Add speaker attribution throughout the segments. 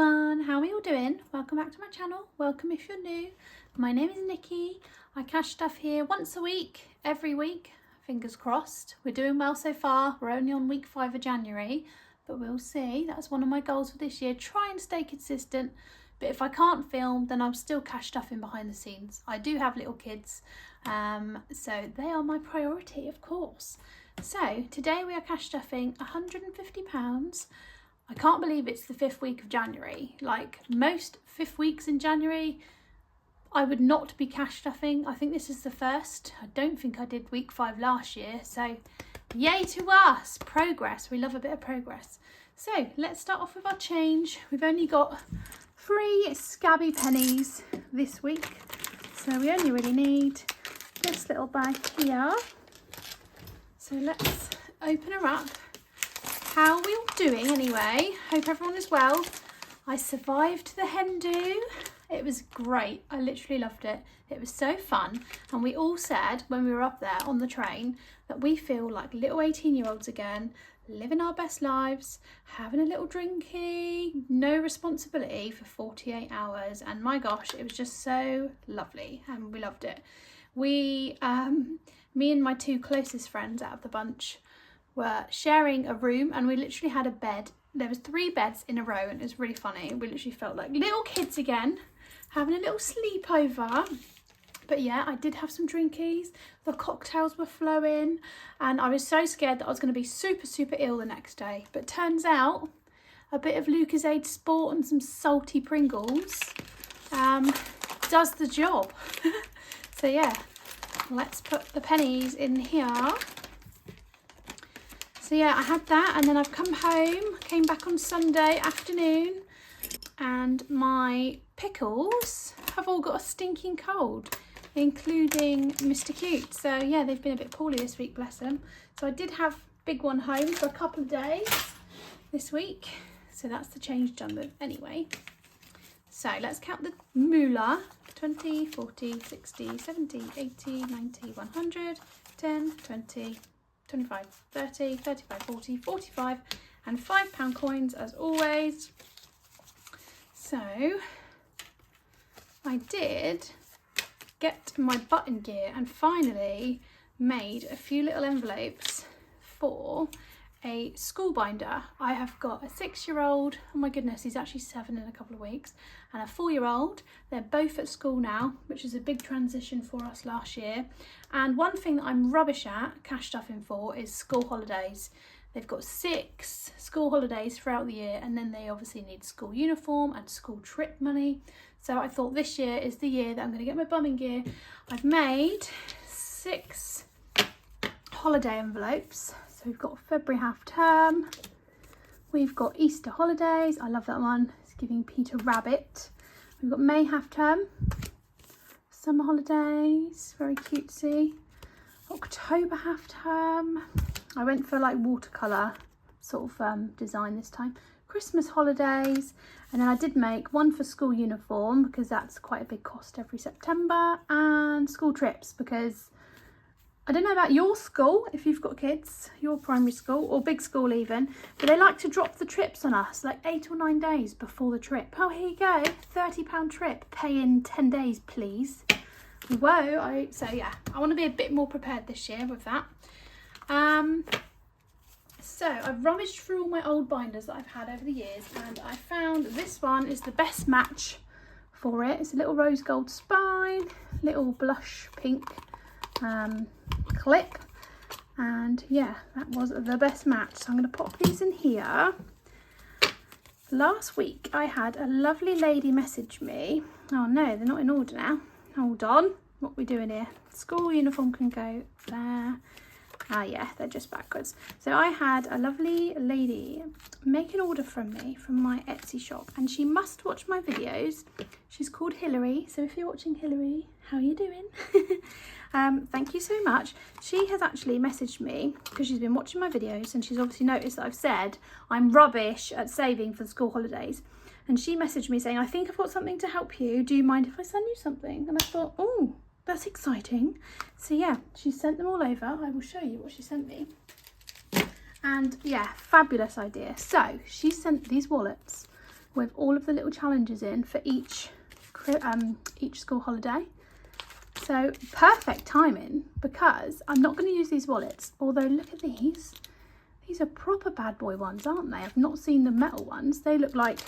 Speaker 1: everyone, how are you all doing? Welcome back to my channel. Welcome if you're new. My name is Nikki. I cash stuff here once a week, every week, fingers crossed. We're doing well so far. We're only on week 5 of January, but we'll see. That's one of my goals for this year. Try and stay consistent, but if I can't film, then I'm still cash stuffing behind the scenes. I do have little kids, so they are my priority, of course. So today we are cash stuffing £150. I can't believe it's the 5th week of January. Like most 5th weeks in January, I would not be cash stuffing. I think this is the first. I don't think I did week 5 last year. So yay to us, progress. We love a bit of progress. So let's start off with our change. We've only got 3 scabby pennies this week. So we only really need this little bag here. So let's open her up. How are we all doing anyway? Hope everyone is well. I survived the hen do. It was great. I literally loved it. It was so fun. And we all said when we were up there on the train that we feel like little 18-year-olds again, living our best lives, having a little drinky, no responsibility for 48 hours. And my gosh, it was just so lovely and we loved it. We, me and my 2 closest friends out of the bunch were sharing a room, and we literally had a bed. There was 3 beds in a row, and it was really funny. We literally felt like little kids again, having a little sleepover. But yeah, I did have some drinkies. The cocktails were flowing, and I was so scared that I was going to be super ill the next day. But turns out a bit of Lucozade Sport and some salty Pringles does the job. So yeah, let's put the pennies in here. So yeah, I had that, and then I've come home, came back on Sunday afternoon, and my pickles have all got a stinking cold, including Mr. Cute. So yeah, they've been a bit poorly this week, bless them. So I did have big one home for a couple of days this week. So that's the change done with anyway. So let's count the moolah. 20, 40, 60, 70, 80, 90, 100, 10, 20, 25, 30, 35, 40, 45 and £5 coins as always. So I did get my button gear and finally made a few little envelopes for a school binder. I have got a 6-year-old, oh my goodness, he's actually 7 in a couple of weeks, and a 4-year-old. They're both at school now, which is a big transition for us last year. And one thing that I'm rubbish at cash stuffing for is school holidays. They've got 6 school holidays throughout the year, and then they obviously need school uniform and school trip money. So I thought this year is the year that I'm going to get my bumming gear. I've made 6 holiday envelopes. So we've got February half term, we've got Easter holidays, I love that one, it's giving Peter Rabbit. We've got May half term, summer holidays, very cutesy. October half term, I went for like watercolour sort of design this time. Christmas holidays, and then I did make one for school uniform because that's quite a big cost every September, and school trips because I don't know about your school, if you've got kids, your primary school or big school even, but they like to drop the trips on us like 8 or 9 days before the trip. Oh, here you go, £30 trip, pay in 10 days please. Whoa, so yeah, I want to be a bit more prepared this year with that. So I've rummaged through all my old binders that I've had over the years, and I found this one is the best match for it. It's a little rose gold spine, little blush pink clip, and yeah, that was the best match. So I'm going to pop these in here. Last week I had a lovely lady message me. Oh no, they're not in order now. Hold on, what are we doing here? School uniform can go there. Ah yeah, they're just backwards. So I had a lovely lady make an order from me from my Etsy shop, and she must watch my videos. She's called Hilary, so if you're watching, Hilary, how are you doing? Thank you so much. She has actually messaged me because she's been watching my videos, and she's obviously noticed that I've said I'm rubbish at saving for the school holidays. And she messaged me saying, I think I've got something to help you. Do you mind if I send you something? And I thought, oh, that's exciting. So yeah, she sent them all over. I will show you what she sent me. And yeah, fabulous idea. So she sent these wallets. with all of the little challenges in for each school holiday. So perfect timing, because I'm not going to use these wallets, although look at these. These are proper bad boy ones, aren't they? I've not seen the metal ones. They look like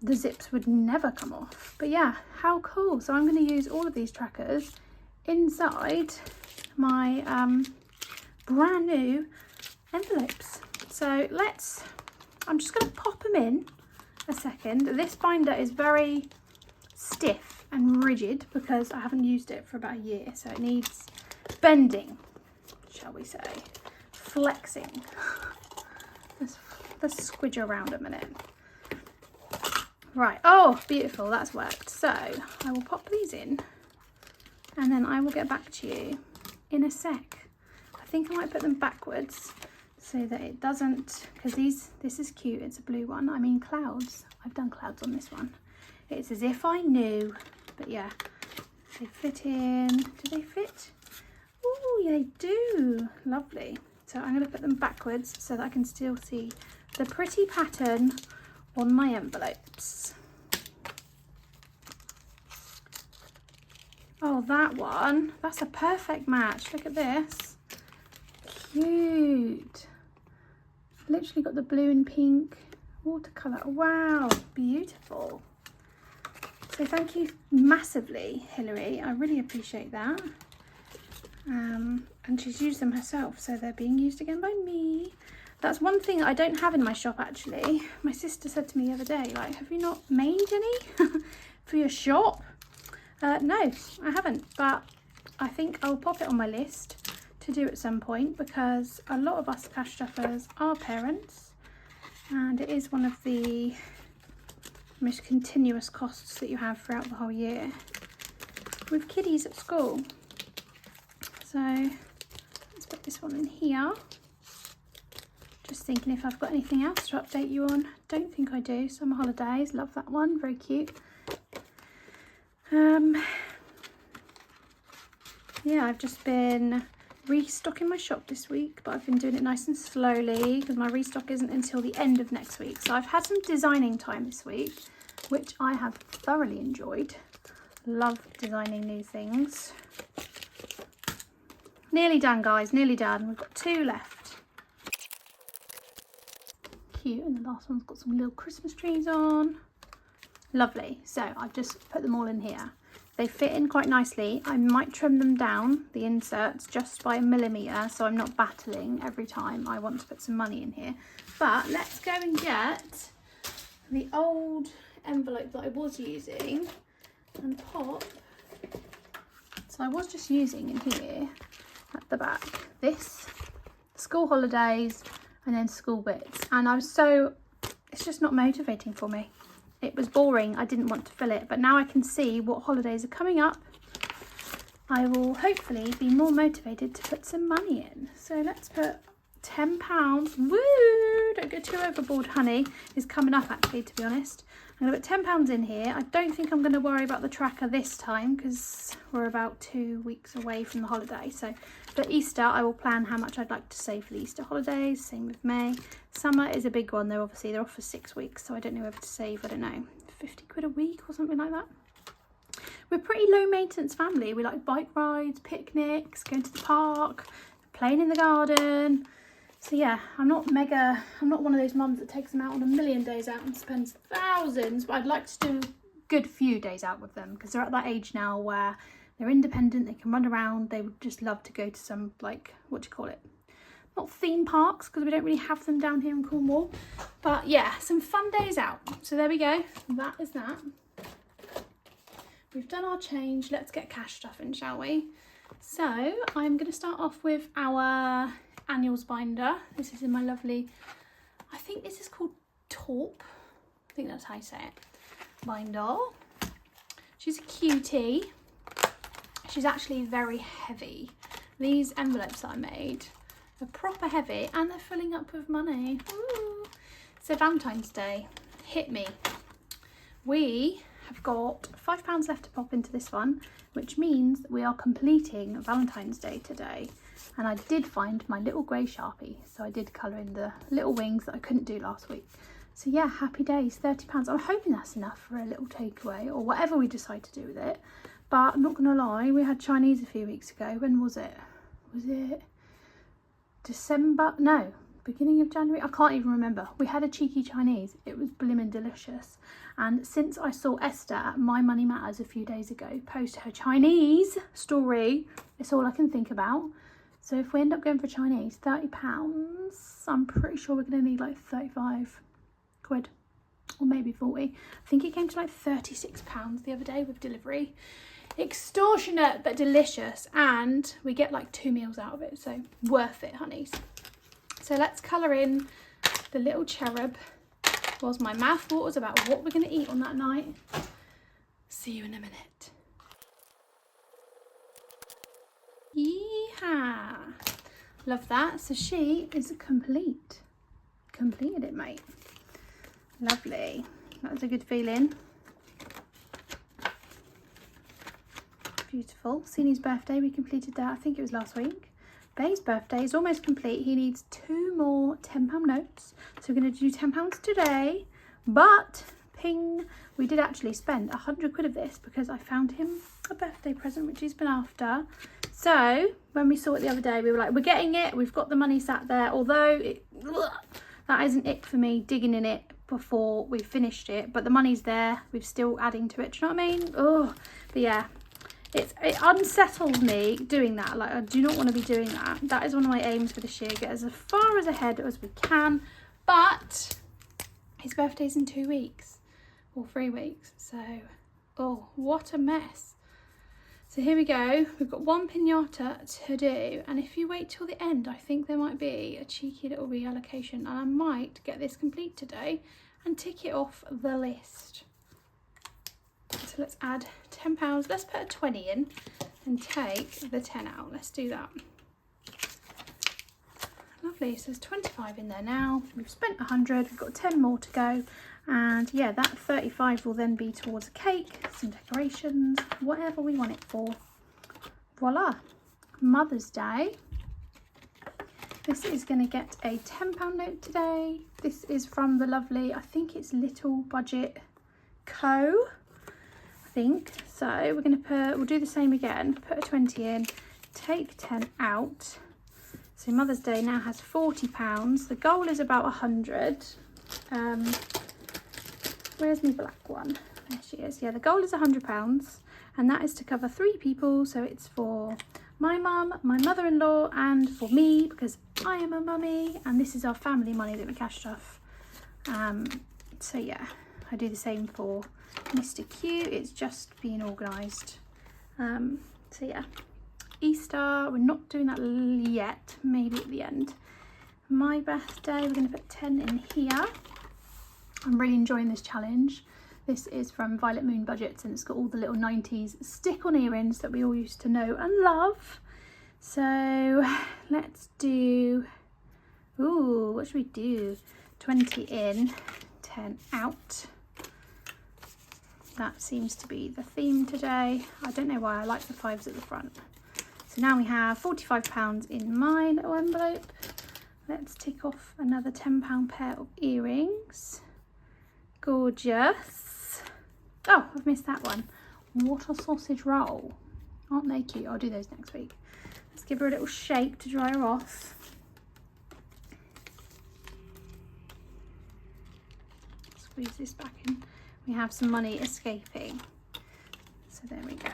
Speaker 1: the zips would never come off. But yeah, how cool. So I'm going to use all of these trackers inside my brand new envelopes. So I'm just going to pop them in a second. This binder is very stiff and rigid because I haven't used it for about a year, so it needs bending, shall we say, flexing. Let's squidge around a minute. Right, oh beautiful, that's worked. So I will pop these in and then I will get back to you in a sec. I think I might put them backwards so that it doesn't, because this is cute, it's a blue one. I mean clouds, I've done clouds on this one. It's as if I knew, but yeah, they fit in. Do they fit? Oh, yeah, they do. Lovely. So I'm going to put them backwards so that I can still see the pretty pattern on my envelopes. Oh, that one, that's a perfect match. Look at this. Cute. Literally got the blue and pink watercolour. Wow, beautiful. So thank you massively, Hilary. I really appreciate that. And she's used them herself, so they're being used again by me. That's one thing I don't have in my shop, actually. My sister said to me the other day, like, have you not made any for your shop? No, I haven't, but I think I'll pop it on my list to do at some point, because a lot of us cash stuffers are parents, and it is one of the most continuous costs that you have throughout the whole year with kiddies at school. So let's put this one in here. Just thinking if I've got anything else to update you on. Don't think I do. Summer holidays, love that one, very cute. Yeah, I've just been restocking my shop this week, but I've been doing it nice and slowly because my restock isn't until the end of next week. So I've had some designing time this week, which I have thoroughly enjoyed. Love designing new things. Nearly done, guys, nearly done. We've got 2 left. Cute, and the last one's got some little Christmas trees on. Lovely. So I've just put them all in here. They fit in quite nicely. I might trim them down, the inserts, just by 1 millimetre, so I'm not battling every time I want to put some money in here. But let's go and get the old envelope that I was using and pop. So I was just using in here at the back this, school holidays, and then school bits. And it's just not motivating for me. It was boring, I didn't want to fill it, but now I can see what holidays are coming up. I will hopefully be more motivated to put some money in. So let's put £10. Woo! Don't go too overboard, honey. Is coming up actually, to be honest. I'm going to put £10 in here. I don't think I'm going to worry about the tracker this time because we're about 2 weeks away from the holiday. So for Easter, I will plan how much I'd like to save for the Easter holidays. Same with May. Summer is a big one. They're off for 6 weeks, so I don't know whether to save, I don't know, 50 quid a week or something like that. We're a pretty low maintenance family. We like bike rides, picnics, going to the park, playing in the garden. So yeah, I'm not one of those mums that takes them out on 1,000,000 days out and spends thousands, but I'd like to do a good few days out with them because they're at that age now where they're independent, they can run around. They would just love to go to some, like, what do you call it? Not theme parks, because we don't really have them down here in Cornwall. But yeah, some fun days out. So there we go. That is that. We've done our change. Let's get cash stuffing, shall we? So I'm going to start off with our annuals binder. This is in my lovely, I think this is called taupe. I think that's how you say it. Binder. She's a cutie. She's actually very heavy. These envelopes that I made are proper heavy and they're filling up with money. Ooh. So Valentine's Day, hit me. We have got £5 left to pop into this one, which means that we are completing Valentine's Day today. And I did find my little grey Sharpie, so I did colour in the little wings that I couldn't do last week. So yeah, happy days, £30. I'm hoping that's enough for a little takeaway or whatever we decide to do with it. But I'm not gonna lie, we had Chinese a few weeks ago. When was it? Was it December? No, beginning of January? I can't even remember. We had a cheeky Chinese. It was blimmin' delicious. And since I saw Esther at My Money Matters a few days ago post her Chinese story, it's all I can think about. So if we end up going for Chinese, £30, I'm pretty sure we're gonna need like 35 quid or maybe 40. I think it came to like £36 the other day with delivery. Extortionate but delicious, and we get like 2 meals out of it, so worth it, honeys. So let's colour in the little cherub whilst my mouth waters about what we're going to eat on that night. See you in a minute. Yeehaw! Love that. So she is complete. Completed it, mate. Lovely. That was a good feeling. Beautiful. Sini's birthday, we completed that. I think it was last week. Bay's birthday is almost complete. He needs 2 more £10 notes. So we're going to do £10 today. But, ping, we did actually spend 100 quid of this because I found him a birthday present, which he's been after. So, when we saw it the other day, we were like, we're getting it. We've got the money sat there. Although, that is an ick for me, digging in it before we finished it. But the money's there. We're still adding to it. Do you know what I mean? Oh, but yeah. It unsettles me doing that. Like, I do not want to be doing that. That is one of my aims for this year. Get as far as ahead as we can. But his birthday's in 2 weeks. Or 3 weeks. So, oh, what a mess. So here we go. We've got 1 piñata to do. And if you wait till the end, I think there might be a cheeky little reallocation. And I might get this complete today and tick it off the list. So let's add £10. Let's put a 20 in and take the 10 out. Let's do that. Lovely. So there's 25 in there now. We've spent 100. We've got 10 more to go. And yeah, that 35 will then be towards a cake, some decorations, whatever we want it for. Voila. Mother's Day. This is going to get a £10 note today. This is from the lovely, I think it's Little Budget Co. So we're going to we'll do the same again, put a 20 in, take 10 out. So Mother's Day now has £40. The goal is about 100. Where's my black one? There she is. Yeah, the goal is £100, and that is to cover 3 people. So it's for my mum, my mother-in-law, and for me, because I am a mummy, and this is our family money that we cashed off. So yeah, I do the same for Mr. Q. It's just being organised. So yeah, Easter, we're not doing that yet, maybe at the end. My birthday, we're going to put 10 in here. I'm really enjoying this challenge. This is from Violet Moon Budgets, and it's got all the little 90s stick-on earrings that we all used to know and love. So let's do, ooh, what should we do? 20 in, 10 out. That seems to be the theme today. I don't know why I like the 5s at the front. So now we have £45 in my little envelope. Let's tick off another £10 pair of earrings. Gorgeous. Oh, I've missed that one. Water sausage roll. Aren't they cute? I'll do those next week. Let's give her a little shake to dry her off. Squeeze this back in. We have some money escaping. So there we go.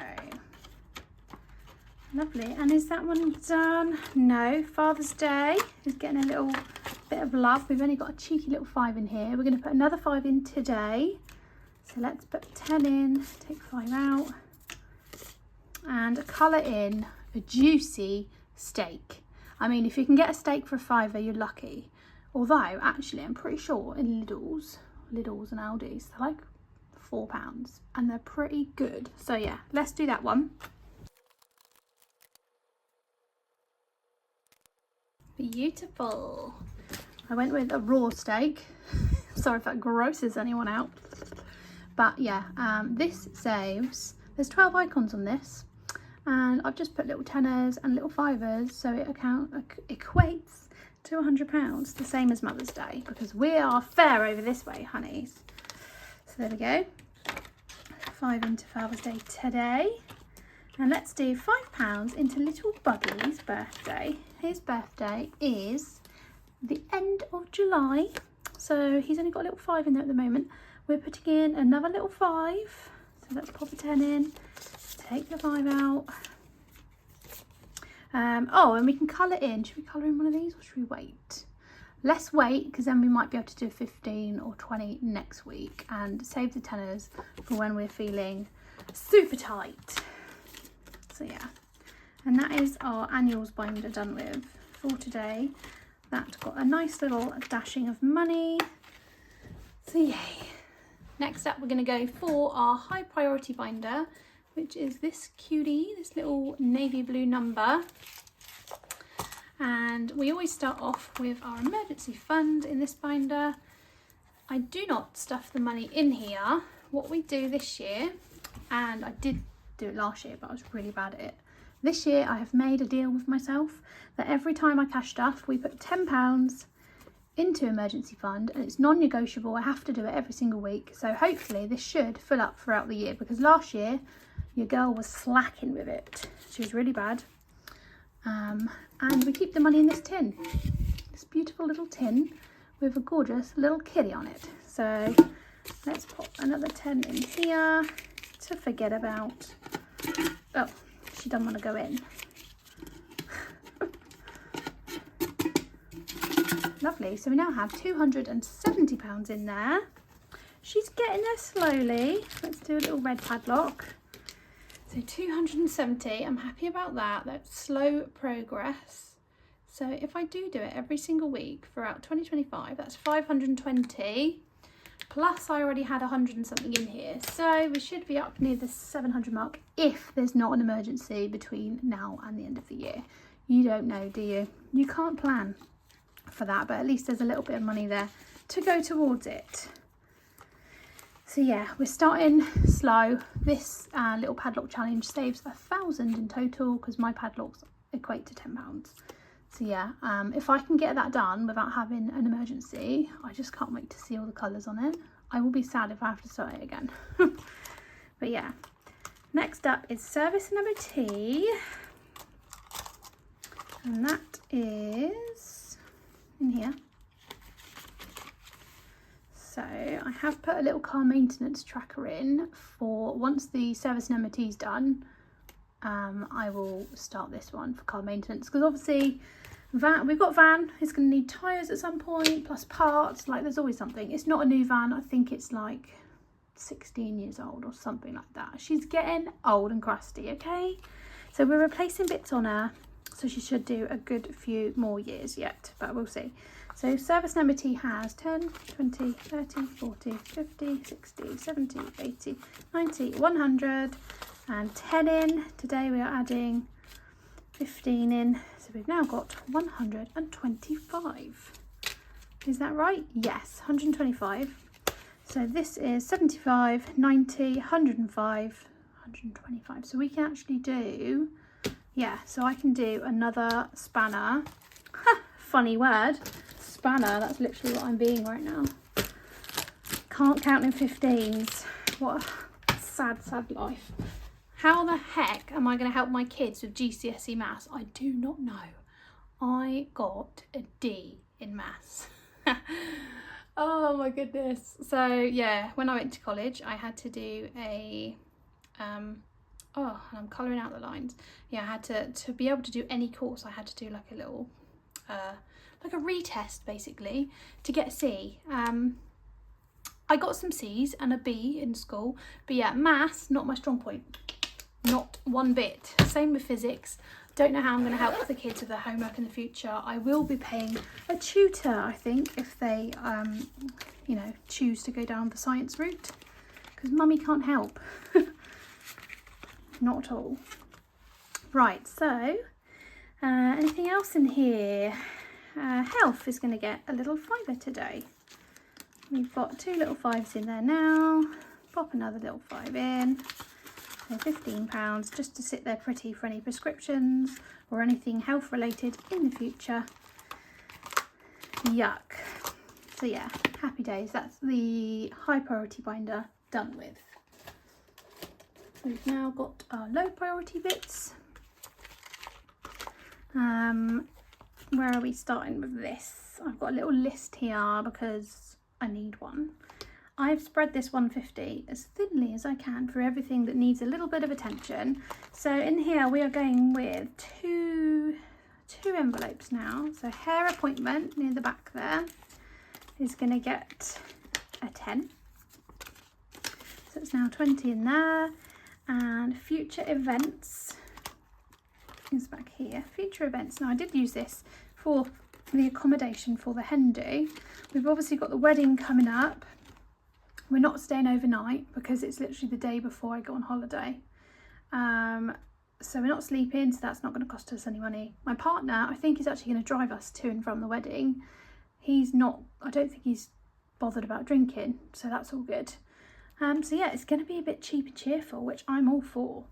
Speaker 1: Lovely. And is that one done? No. Father's Day is getting a little bit of love. We've only got a cheeky little 5 in here. We're going to put another 5 in today. So let's put 10 in, take 5 out, and colour in a juicy steak. I mean, if you can get a steak for a £5, you're lucky. Although, actually, I'm pretty sure in Lidl's and Aldi's, they're like £4 and they're pretty good. So yeah, let's do that one. Beautiful. I went with a raw steak. Sorry if that grosses anyone out. But yeah, this saves, there's 12 icons on this, and I've just put little 10ers and little 5ers, so it equates to to £100, the same as Mother's Day, because we are fair over this way, honeys. So there we go. 5 into Father's Day today. And let's do £5 into little Buggy's birthday. His birthday is the end of July. So he's only got a little 5 in there at the moment. We're putting in another little 5. So let's pop a 10 in. Take the 5 out. Oh, and we can colour in. Should we colour in one of these or should we wait? Let's wait, because then we might be able to do 15 or 20 next week and save the tenors for when we're feeling super tight. So yeah, and that is our annuals binder done with for today. That got a nice little dashing of money. So yay. Next up, we're going to go for our high priority binder, which is this cutie, this little navy blue number. And we always start off with our emergency fund in this binder. I do not stuff the money in here. What we do this year, and I did do it last year, but I was really bad at it. This year I have made a deal with myself that every time I cash stuff, we put £10 into emergency fund, and it's non-negotiable. I have to do it every single week. So hopefully this should fill up throughout the year, because last year your girl was slacking with it. She was really bad. And we keep the money in this tin, this beautiful little tin with a gorgeous little kitty on it. So let's pop another 10 in here to forget about. Oh, she doesn't want to go in. Lovely. So we now have £270 in there. She's getting there slowly. Let's do a little red padlock. So 270, I'm happy about that. That's slow progress. So if I do it every single week throughout 2025, that's 520. Plus I already had 100 and something in here. So we should be up near the 700 mark if there's not an emergency between now and the end of the year. You don't know, do you? You can't plan for that, but at least there's a little bit of money there to go towards it. So yeah, we're starting slow. This little padlock challenge saves 1,000 in total, because my padlocks equate to £10. So yeah, if I can get that done without having an emergency, I just can't wait to see all the colours on it. I will be sad if I have to start it again. But yeah, next up is service and MOT, and that is in here. So I have put a little car maintenance tracker in for once the service and MOT is done. I will start this one for car maintenance, because obviously we've got van, it's going to need tyres at some point, plus parts, like there's always something. It's not a new van, I think it's like 16 years old or something like that. She's getting old and crusty, okay? So we're replacing bits on her, so she should do a good few more years yet, but we'll see. So service and MOT has 10, 20, 30, 40, 50, 60, 70, 80, 90, 100 and 10 in. Today we are adding 15 in. So we've now got 125. Is that right? Yes, 125. So this is 75, 90, 105, 125. So we can actually do, yeah, so I can do another spanner. Funny word. Spanner, that's literally what I'm being right now. Can't count in 15s. What a sad, sad life. How the heck am I going to help my kids with GCSE maths? I do not know. I got a D in maths. Oh my goodness. So yeah, when I went to college, I had to do a, oh, and I'm colouring out the lines. Yeah, I had to be able to do any course, I had to do like a little, like a retest basically to get a C. I got some C's and a B in school, but yeah, maths, not my strong point, not one bit. Same with physics. Don't know how I'm going to help the kids with their homework in the future. I will be paying a tutor, I think, if they, you know, choose to go down the science route, because mummy can't help. Not at all. Right, so anything else in here? Health is going to get a little fiver today. We've got 2 little 5s in there now. Pop another little 5 in. So £15 just to sit there pretty for any prescriptions or anything health related in the future. Yuck. So yeah, happy days. That's the high priority binder done with. We've now got our low priority bits. Where are we starting with this? I've got a little list here because I need one. I've spread this 150 as thinly as I can for everything that needs a little bit of attention. So in here we are going with two envelopes now. So hair appointment near the back there is going to get a 10. So it's now 20 in there. And future events is back here. Future events. Now I did use this for the accommodation for the hen do. We've obviously got the wedding coming up. We're not staying overnight because it's literally the day before I go on holiday. So we're not sleeping, so that's not going to cost us any money. My partner, I think, is actually going to drive us to and from the wedding. He's not, I don't think he's bothered about drinking, so that's all good. So yeah, it's going to be a bit cheap and cheerful, which I'm all for.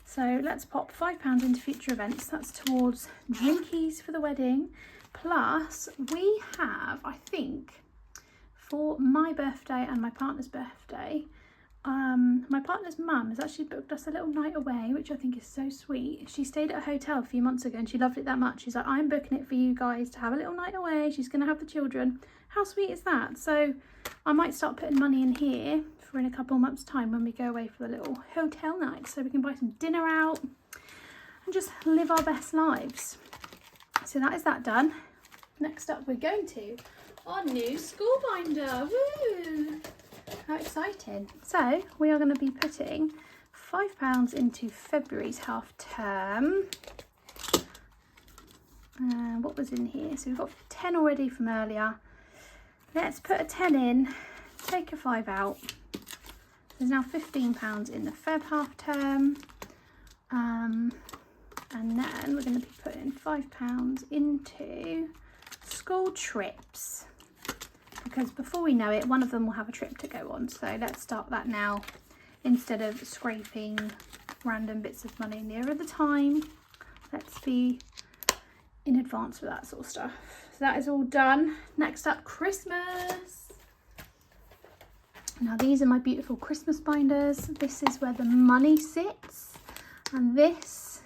Speaker 1: So let's pop £5 into future events. That's towards drinkies for the wedding. Plus we have, I think, for my birthday and my partner's birthday, my partner's mum has actually booked us a little night away, which I think is so sweet. She stayed at a hotel a few months ago and she loved it that much. She's like, I'm booking it for you guys to have a little night away. She's going to have the children. How sweet is that? So I might start putting money in here for in a couple of months' time when we go away for the little hotel night, so we can buy some dinner out and just live our best lives. So that is that done. Next up, we're going to our new school binder. Woo! How exciting. So we are going to be putting £5 into February's half term. What was in here? So we've got 10 already from earlier. Let's put a 10 in, take a 5 out. There's now £15 in the Feb half term. And then we're going to be putting £5 into school trips, because before we know it, one of them will have a trip to go on. So let's start that now instead of scraping random bits of money nearer the time. Let's be in advance for that sort of stuff. So that is all done. Next up, Christmas. Now these are my beautiful Christmas binders. This is where the money sits, and this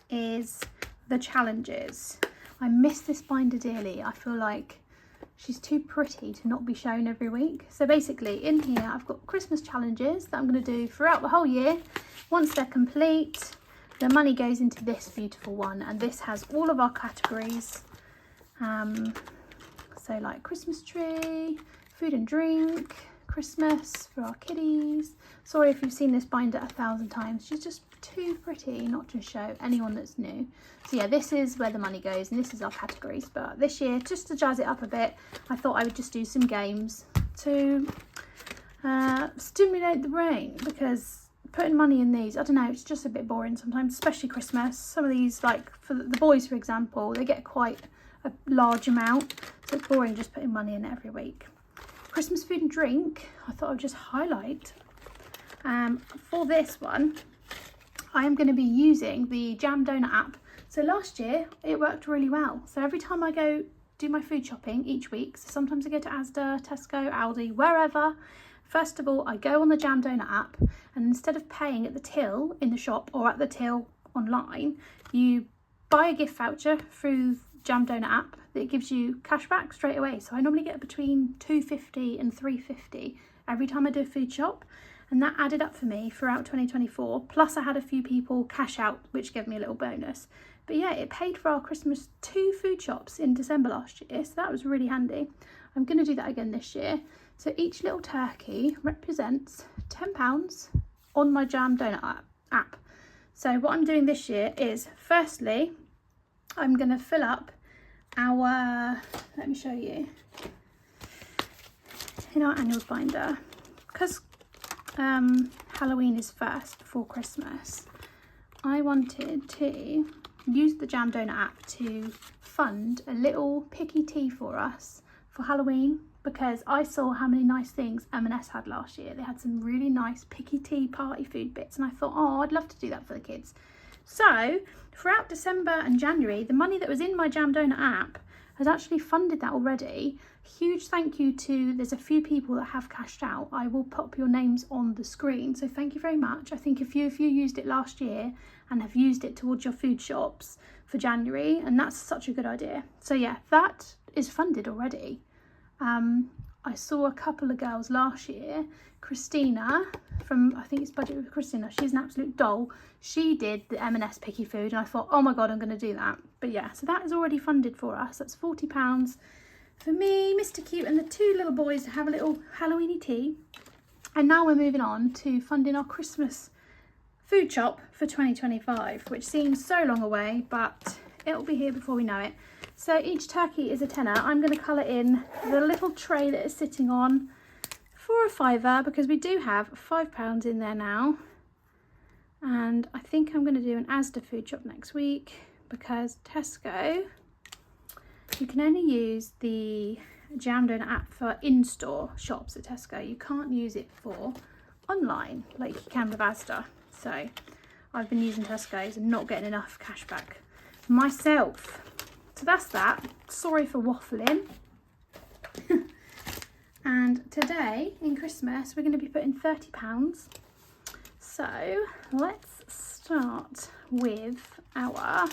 Speaker 1: is the challenges. I miss this binder dearly. I feel like she's too pretty to not be shown every week. So basically in here I've got Christmas challenges that I'm going to do throughout the whole year. Once they're complete, the money goes into this beautiful one, and this has all of our categories. So like Christmas tree, food and drink, Christmas for our kiddies. Sorry if you've seen this binder 1,000 times. She's just too pretty not to show anyone that's new. So yeah, this is where the money goes, and this is our categories. But this year, just to jazz it up a bit, I thought I would just do some games to stimulate the brain, because putting money in these, I don't know, it's just a bit boring sometimes, especially Christmas. Some of these, like for the boys, for example, they get quite a large amount, so it's boring just putting money in every week. Christmas food and drink, I thought I'd just highlight. For this one, I am going to be using the Jam Doughnut app. So last year it worked really well. So every time I go do my food shopping each week, so sometimes I go to Asda, Tesco, Aldi, wherever, first of all I go on the Jam Doughnut app, and instead of paying at the till in the shop or at the till online, you buy a gift voucher through Jam Doughnut app that gives you cashback straight away. So I normally get between £2.50 and £3.50 every time I do a food shop, and that added up for me throughout 2024. Plus I had a few people cash out, which gave me a little bonus. But yeah, it paid for our Christmas 2 food shops in December last year, so that was really handy. I'm going to do that again this year. So each little turkey represents £10 on my Jam Doughnut app. So what I'm doing this year is, firstly, I'm going to fill up our, let me show you, in our annuals binder, because Halloween is first before Christmas. I wanted to use the Jam Doughnut app to fund a little picky tea for us for Halloween, because I saw how many nice things M&S had last year. They had some really nice picky tea party food bits, and I thought, oh, I'd love to do that for the kids. So throughout December and January, the money that was in my Jam Doughnut app has actually funded that already. Huge thank you to, there's a few people that have cashed out. I will pop your names on the screen, so thank you very much. I think a few of you used it last year and have used it towards your food shops for January, and that's such a good idea. So yeah, that is funded already. I saw a couple of girls last year, Christina from, I think it's Budget with Christina, she's an absolute doll. She did the M&S picky food and I thought, oh my god, I'm going to do that. But yeah, so that is already funded for us. That's £40 for me, Mr. Cute and the two little boys to have a little Halloweeny tea. And now we're moving on to funding our Christmas food shop for 2025, which seems so long away, but it'll be here before we know it. So each turkey is a tenner. I'm going to colour in the little tray that it's sitting on for a £5 because we do have £5 in there now. And I think I'm going to do an Asda food shop next week because Tesco, you can only use the Jam Doughnut app for in-store shops at Tesco. You can't use it for online like you can with Asda. So I've been using Tesco's and not getting enough cashback myself. So that's that. Sorry for waffling. And today in Christmas we're going to be putting £30. So let's start with our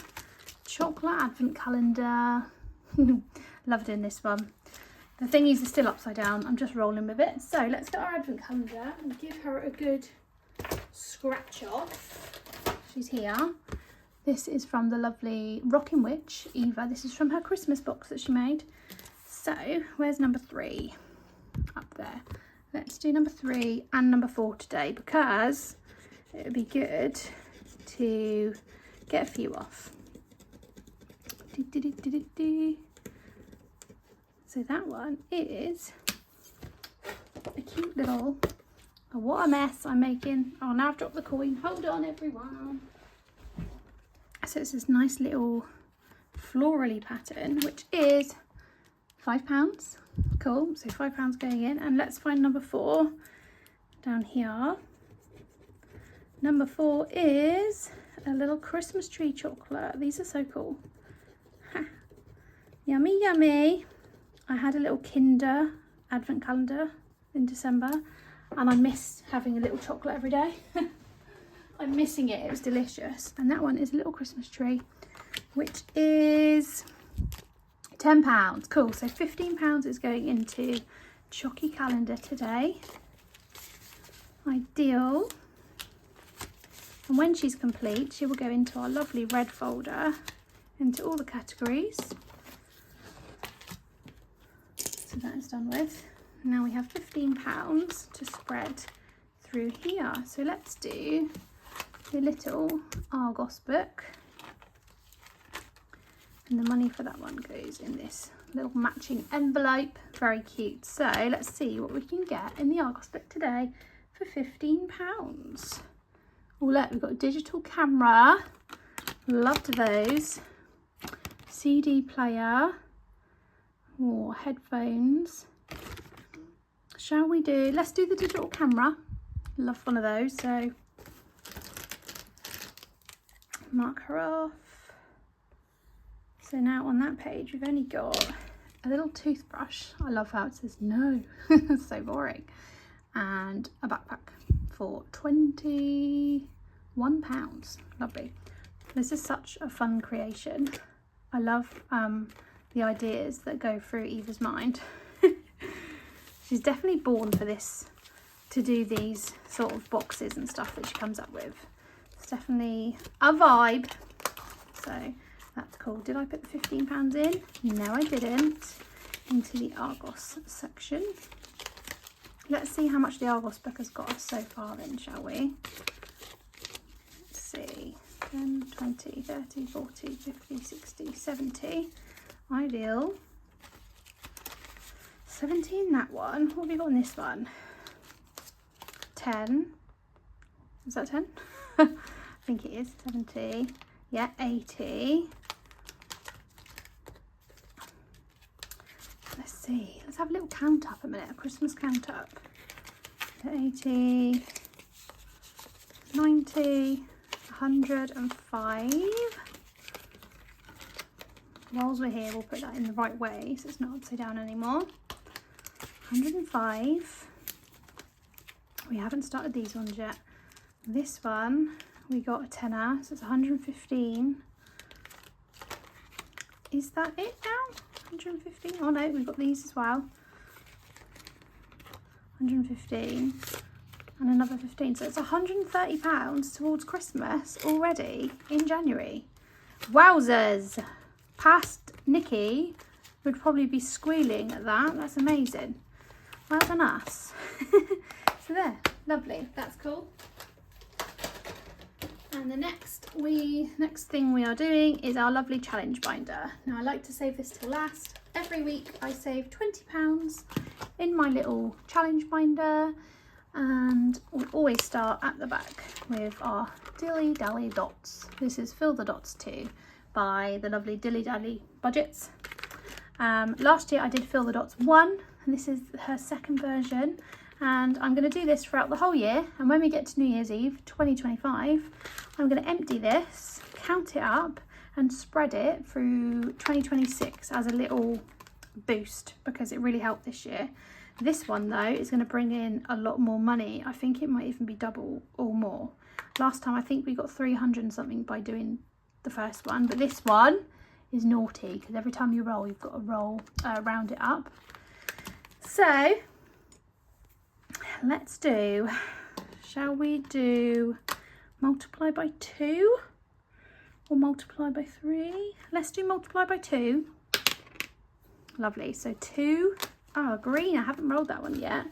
Speaker 1: chocolate advent calendar. Love doing this one. The thingies are still upside down. I'm just rolling with it. So let's get our advent calendar and give her a good scratch off. She's here. This is from the lovely Rockin' Witch, Eva. This is from her Christmas box that she made. So, where's number 3? Up there. Let's do number 3 and number 4 today because it would be good to get a few off. So that one is a cute little, oh, what a mess I'm making. Oh, now I've dropped the coin. Hold on, everyone. So it's this nice little florally pattern, which is £5. Cool, so £5 going in. And let's find number 4 down here. Number 4 is a little Christmas tree chocolate. These are so cool. Ha. Yummy, yummy. I had a little Kinder advent calendar in December and I missed having a little chocolate every day. I'm missing it. It was delicious. And that one is a little Christmas tree, which is £10. Cool. So £15 is going into Chocky calendar today. Ideal. And when she's complete, she will go into our lovely red folder, into all the categories. So that is done with. Now we have £15 to spread through here. So let's do the little Argos book. And the money for that one goes in this little matching envelope. Very cute. So let's see what we can get in the Argos book today for £15. Oh look, we've got a digital camera. Loved those. CD player. Oh, headphones. Shall we do, let's do the digital camera. Love one of those, so mark her off. So now on that page we've only got a little toothbrush. I love how it says no. It's so boring. And a backpack for £21. Lovely. This is such a fun creation. I love the ideas that go through Eva's mind. She's definitely born for this, to do these sort of boxes and stuff that she comes up with. It's definitely a vibe. So that's cool. Did I put the £15 in? No, I didn't. Into the Argos section. Let's see how much the Argos book has got us so far then, shall we? Let's see. 10, 20, 30, 40, 50, 60, 70. Ideal. 17 that one. What have we got on this one? 10. Is that 10? I think it is. 70. Yeah, 80. Let's see. Let's have a little count up a minute. A Christmas count up. 80. 90. 105. whilst we're here, we'll put that in the right way so it's not upside down anymore. 105. We haven't started these ones yet. This one, we got a tenner, so it's 115. Is that it now? 115? Oh no, we've got these as well. 115 and another 15. So it's £130 towards Christmas already in January. Wowzers! Past Nikki would probably be squealing at that. That's amazing. Well done us. So there, lovely. That's cool. And the next thing we are doing is our lovely challenge binder. Now I like to save this till last. Every week I save £20 in my little challenge binder, and we always start at the back with our Dilly Dally Dots. This is Fill the Dots 2 by the lovely Dilly Dally Budgets. Last year I did Fill the Dots 1, and this is her second version. And I'm going to do this throughout the whole year, and when we get to New Year's Eve 2025, I'm going to empty this, count it up and spread it through 2026 as a little boost, because it really helped this year. This one though is going to bring in a lot more money. I think it might even be double or more. Last time I think we got 300 and something by doing the first one, but this one is naughty because every time you roll, you've got to round it up. So let's do, shall we do multiply by 2 or multiply by 3? Let's do multiply by 2. Lovely. So 2, oh green, I haven't rolled that one yet.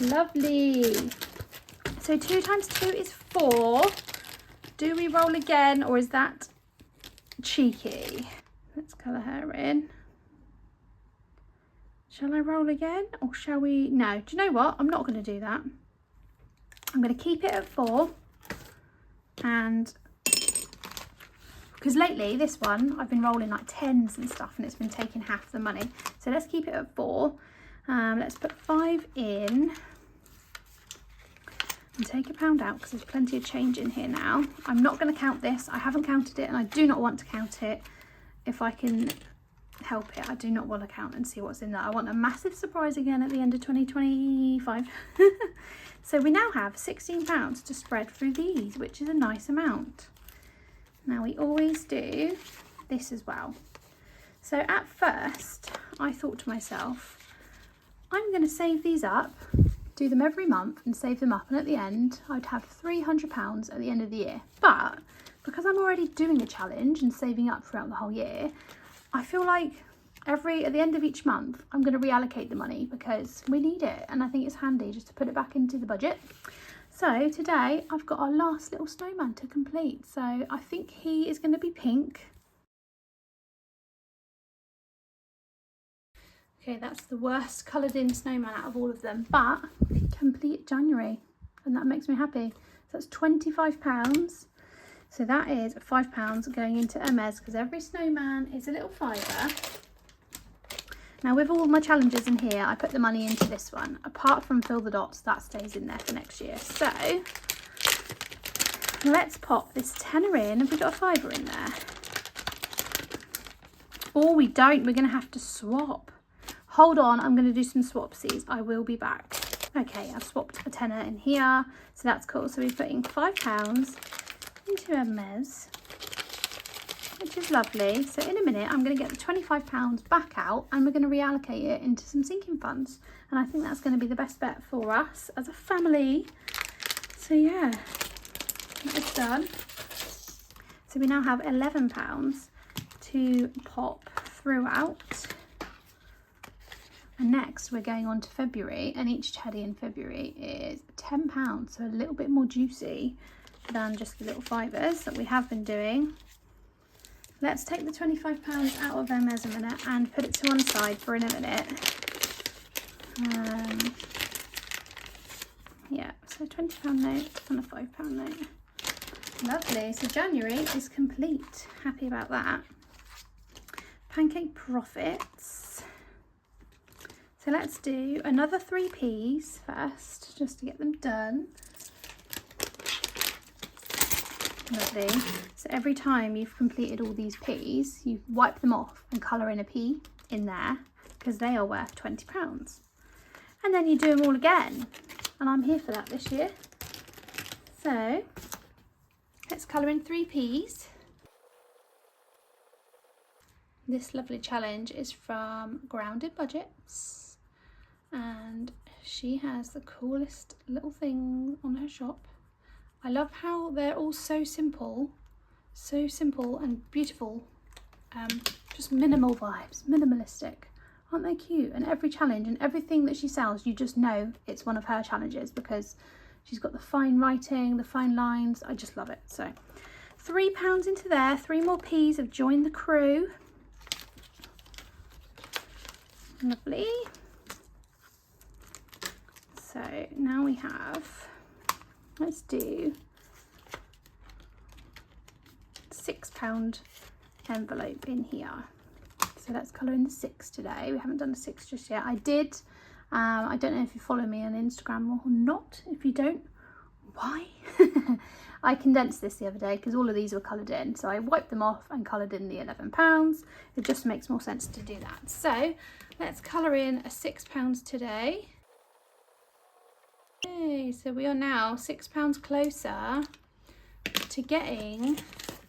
Speaker 1: Lovely. So 2 times 2 is 4. Do we roll again, or is that cheeky? Let's colour her in. Shall I roll again, or shall we? No, do you know what? I'm not going to do that. I'm going to keep it at 4, and because lately this one I've been rolling like 10s and stuff, and it's been taking half the money. So let's keep it at 4. Let's put 5 in and take £1 out because there's plenty of change in here now. I'm not going to count this. I haven't counted it, and I do not want to count it if I can help it. I do not want to count and see what's in there. I want a massive surprise again at the end of 2025. So we now have £16 to spread through these, which is a nice amount. Now we always do this as well. So at first I thought to myself, I'm going to save these up, do them every month and save them up, and at the end I'd have £300 at the end of the year. But because I'm already doing a challenge and saving up throughout the whole year, I feel like at the end of each month I'm going to reallocate the money because we need it, and I think it's handy just to put it back into the budget. So today I've got our last little snowman to complete. So I think he is going to be pink. Okay, that's the worst coloured in snowman out of all of them, but complete January, and that makes me happy. So that's £25. So that is £5 going into Hermes, because every snowman is a little fiver. Now with all my challenges in here, I put the money into this one. Apart from Fill the Dots, that stays in there for next year. So let's pop this tenner in. Have we got a fiver in there? Or we don't, we're going to have to swap. Hold on, I'm going to do some swapsies. I will be back. Okay, I've swapped a tenner in here, so that's cool. So we're putting £5 into Hermes, which is lovely. So in a minute I'm going to get the £25 back out, and we're going to reallocate it into some sinking funds, and I think that's going to be the best bet for us as a family. So yeah, that is done. So we now have £11 to pop throughout, and next we're going on to February, and each teddy in February is £10, so a little bit more juicy than just the little fivers that we have been doing. Let's take the £25 out of Hermes a minute and put it to one side for in a minute. Yeah, so £20 note and a £5 note. Lovely, so January is complete. Happy about that. Pancake profits. So let's do another 3p's first, just to get them done. Lovely. So every time you've completed all these peas, you wipe them off and colour in a pea in there, because they are worth £20. And then you do them all again. And I'm here for that this year. So let's colour in 3 peas. This lovely challenge is from Grounded Budgets, and she has the coolest little thing on her shop. I love how they're all so simple and beautiful. Just minimal vibes, minimalistic. Aren't they cute? And every challenge and everything that she sells, you just know it's one of her challenges because she's got the fine writing, the fine lines. I just love it. So £3 into there, 3 more peas have joined the crew. Lovely. So now we have, let's do £6 envelope in here. So let's colour in the 6 today. We haven't done the 6 just yet. I did. I don't know if you follow me on Instagram or not. If you don't, why? I condensed this the other day because all of these were coloured in. So I wiped them off and coloured in the £11. It just makes more sense to do that. So let's colour in a £6 today. Okay, so we are now £6 closer to getting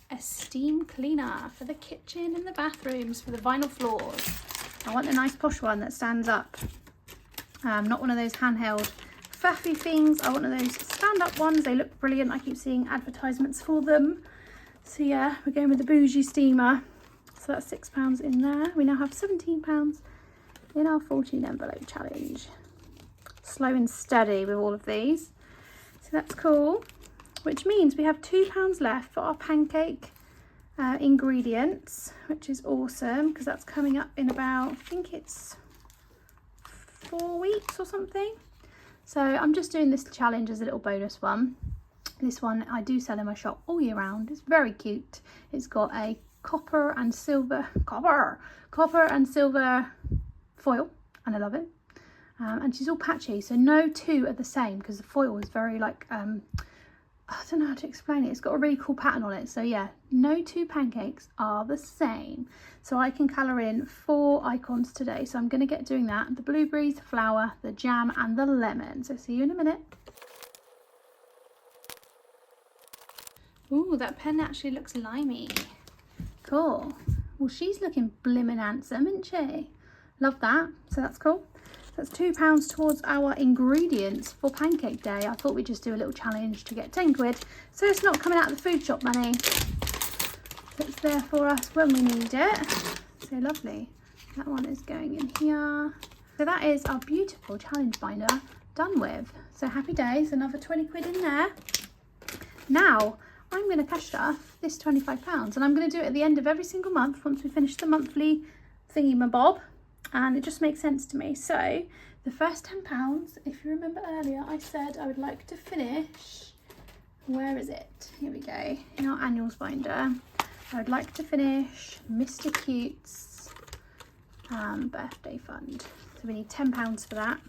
Speaker 1: a steam cleaner for the kitchen and the bathrooms, for the vinyl floors. I want a nice posh one that stands up. Not one of those handheld faffy things. I want one of those stand-up ones. They look brilliant. I keep seeing advertisements for them. So yeah, we're going with the bougie steamer. So that's £6 in there. We now have £17 in our 14 envelope challenge. Slow and steady with all of these. So that's cool. Which means we have £2 left for our pancake ingredients, which is awesome because that's coming up in about, I think it's 4 weeks or something. So I'm just doing this challenge as a little bonus one. This one I do sell in my shop all year round. It's very cute. It's got a copper and silver foil, and I love it. And she's all patchy, so no 2 are the same because the foil is very like I don't know how to explain it. It's got a really cool pattern on it. So yeah, no 2 pancakes are the same. So I can colour in 4 icons today. So I'm going to get doing that. The blueberries, the flower, the jam and the lemon. So see you in a minute. Ooh, that pen actually looks limey. Cool. Well, she's looking blimmin' handsome, isn't she? Love that. So that's cool. That's £2 towards our ingredients for pancake day. I thought we'd just do a little challenge to get 10 quid. So it's not coming out of the food shop money. It's there for us when we need it. So lovely. That one is going in here. So that is our beautiful challenge binder done with. So happy days, another 20 quid in there. Now I'm going to cash stuff this £25 and I'm going to do it at the end of every single month once we finish the monthly thingy-mabob. And it just makes sense to me. So the first £10, if you remember earlier, I said I would like to finish, where is it? Here we go, in our annuals binder. I would like to finish Mr. Cute's birthday fund. So we need £10 for that.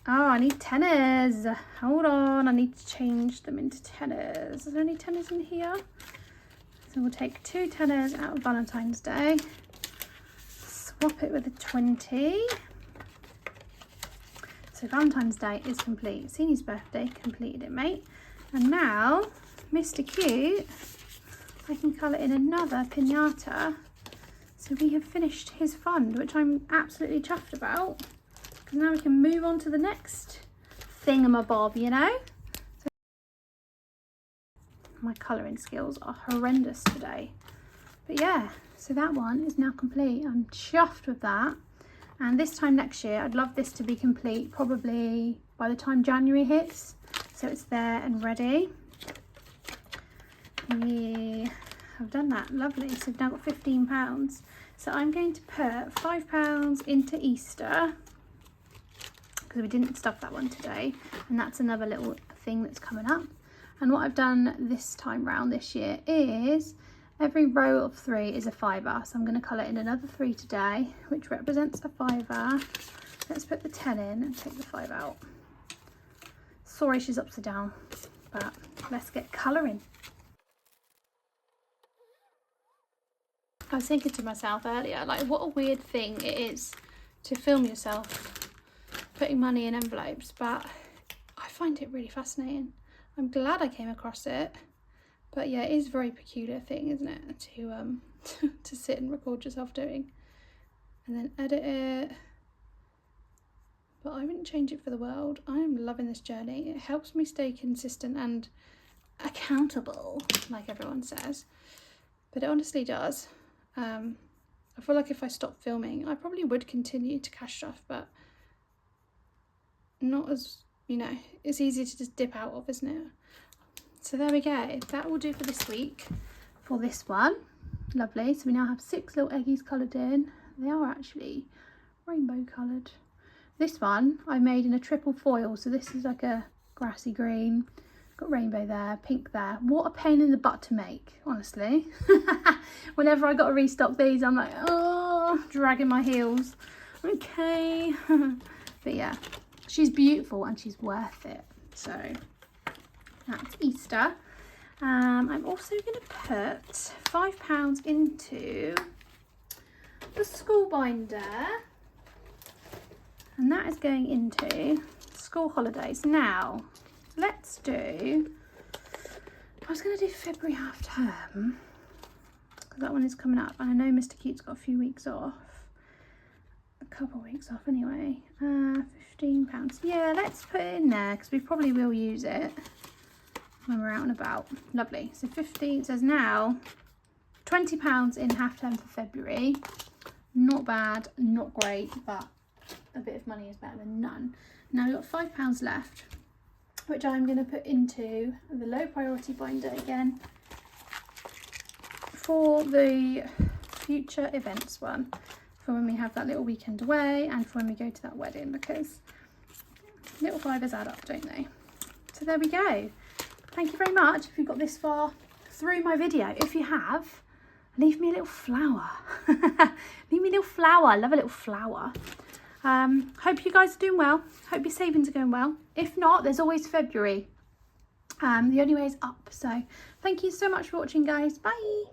Speaker 1: Oh, I need tenors. Hold on, I need to change them into tenors. Is there any tenors in here? So we'll take 2 tenors out of Valentine's Day. Swap it with a 20. So Valentine's Day is complete. Senior's birthday completed it, mate. And now Mr. Cute, I can colour in another pinata. So we have finished his fund, which I'm absolutely chuffed about. Because now we can move on to the next thingamabob, you know. So my colouring skills are horrendous today. But yeah, so that one is now complete. I'm chuffed with that. And this time next year, I'd love this to be complete probably by the time January hits. So it's there and ready. We have done that. Lovely. So we've now got £15. So I'm going to put £5 into Easter because we didn't stuff that one today. And that's another little thing that's coming up. And what I've done this time round this year is every row of 3 is a £5. So I'm going to colour in another 3 today, which represents a £5. Let's put the 10 in and take the 5 out. Sorry she's upside down, but let's get colouring. I was thinking to myself earlier, like, what a weird thing it is to film yourself putting money in envelopes, but I find it really fascinating. I'm glad I came across it, but yeah, it is a very peculiar thing, isn't it, to to sit and record yourself doing and then edit it. But I wouldn't change it for the world. I am loving this journey. It helps me stay consistent and accountable, like everyone says, but it honestly does. I feel like if I stopped filming, I probably would continue to cash stuff, but not as, you know, it's easy to just dip out of, isn't it? So there we go. That will do for this week for this one. Lovely. So we now have 6 little eggies coloured in. They are actually rainbow coloured. This one I made in a triple foil. So this is like a grassy green. Got rainbow there, pink there. What a pain in the butt to make, honestly. Whenever I got to restock these, I'm like, oh, dragging my heels. Okay. But yeah, she's beautiful and she's worth it. So that's Easter. I'm also going to put £5 into the school binder. And that is going into school holidays. Now, let's do, I was going to do February half term, because that one is coming up. And I know Mr. Cute's got a few weeks off. A couple of weeks off anyway. £15. Yeah, let's put it in there, because we probably will use it when we're out and about. Lovely. So 15, says now £20 in half term for February. Not bad, not great, but a bit of money is better than none. Now we've got £5 left, which I'm going to put into the low priority binder again for the future events one, for when we have that little weekend away and for when we go to that wedding, because little fivers add up, don't they? So there we go. Thank you very much if you've got this far through my video. If you have, leave me a little flower. Leave me a little flower. I love a little flower. Hope you guys are doing well. Hope your savings are going well. If not, there's always February. The only way is up. So thank you so much for watching, guys. Bye.